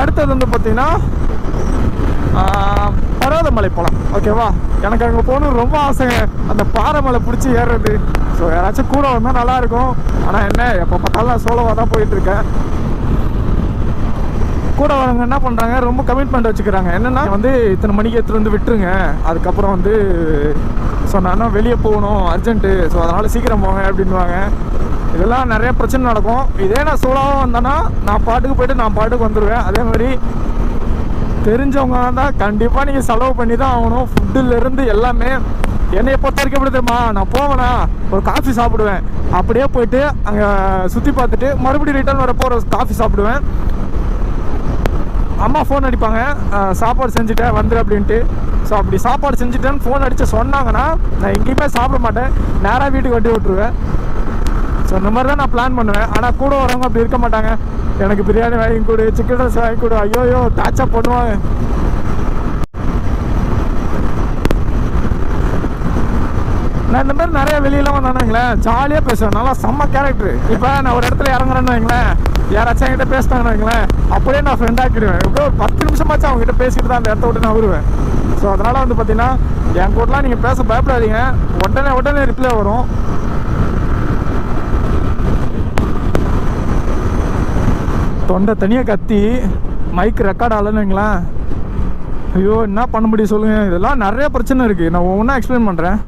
அடுத்தது வந்து பார்த்தீங்கன்னா பர்வதமலை போகலாம். ஓகேவா? எனக்கு அங்கே போகணும் ரொம்ப ஆசைங்க, அந்த பாறை மலை பிடிச்சி ஏறுறது. ஸோ யாராச்சும் கூட வந்தால் நல்லாயிருக்கும். ஆனால் என்ன, எப்போ பார்த்தாலும் நான் சோலோவாக தான் போயிட்டுருக்கேன். கூட வரவங்க என்ன பண்ணுறாங்க, ரொம்ப கமிட்மெண்ட் வச்சுக்கிறாங்க. என்னென்னா வந்து இத்தனை மணிக்கு எடுத்துகிட்டு வந்து விட்டுருங்க, அதுக்கப்புறம் வந்து சொன்னா வெளியே போகணும் அர்ஜென்ட்டு, ஸோ அதனால் சீக்கிரம் போங்க அப்படின்வாங்க. இதெல்லாம் நிறைய பிரச்சனை நடக்கும். இதே நான் சோலோவாக வந்தேன்னா நான் பாட்டுக்கு போய்ட்டு நான் பாட்டுக்கு வந்துடுவேன். அதே மாதிரி தெரிஞ்சவங்க தான் கண்டிப்பாக நீங்கள் செலவு பண்ணி தான் ஆகணும். ஃபுட்டுலேருந்து எல்லாமே. என்னையை பொறுத்த வரைக்கும் எப்படி தெரியுமா, நான் போவேனா ஒரு காஃபி சாப்பிடுவேன், அப்படியே போயிட்டு அங்கே சுற்றி பார்த்துட்டு மறுபடியும் ரிட்டர்ன் வரப்போ ஒரு காஃபி சாப்பிடுவேன். அம்மா ஃபோன் அடிப்பாங்க, சாப்பாடு செஞ்சுட்டேன் வந்துடு அப்படின்ட்டு. ஸோ அப்படி சாப்பாடு செஞ்சுட்டேன்னு ஃபோன் அடித்து சொன்னாங்கன்னா நான் எங்கேயுமே சாப்பிட மாட்டேன், நேராக வீட்டுக்கு வண்டி விட்டுருவேன். ஸோ இந்த மாதிரி தான் நான் பிளான் பண்ணுவேன். ஆனால் கூட வரவங்க அப்படி இருக்க மாட்டாங்க. எனக்கு பிரியாணி வாங்கி கொடு, சிக்கன் ரைஸ் வாங்கி கொடு, ஐயோயோ டாச்சா பண்ணுவாங்க. நான் இந்த மாதிரி நிறைய வெளியெல்லாம் வந்தானுங்களேன் ஜாலியாக பேசுவேன், நல்லா செம்ம கேரக்டர். இப்போ நான் ஒரு இடத்துல இறங்குறேன்னு வைங்களேன், யாராச்சும் என்கிட்ட பேசிட்டாங்கன்னு வைங்களேன், அப்படியே நான் ஃப்ரெண்ட் ஆக்கிடுவேன். இப்போ ஒரு 10 நிமிஷமாச்சும் அவங்ககிட்ட பேசிட்டு தான் அந்த இடத்த விட்டு நான் வருவேன். ஸோ அதனால் வந்து பார்த்தீங்கன்னா என் கூடலாம் நீங்கள் பேச பயப்படாதீங்க, உடனே ரிப்ளை வரும். தொண்டை தனியாக கத்தி மைக் ரெக்கார்ட் ஆகலன்னு வைங்களேன், ஐயோ என்ன பண்ண முடியும் சொல்லுங்கள். இதெல்லாம் நிறைய பிரச்சனை இருக்குது, நான் ஒவ்வொன்றா எக்ஸ்பிளைன் பண்ணுறேன்.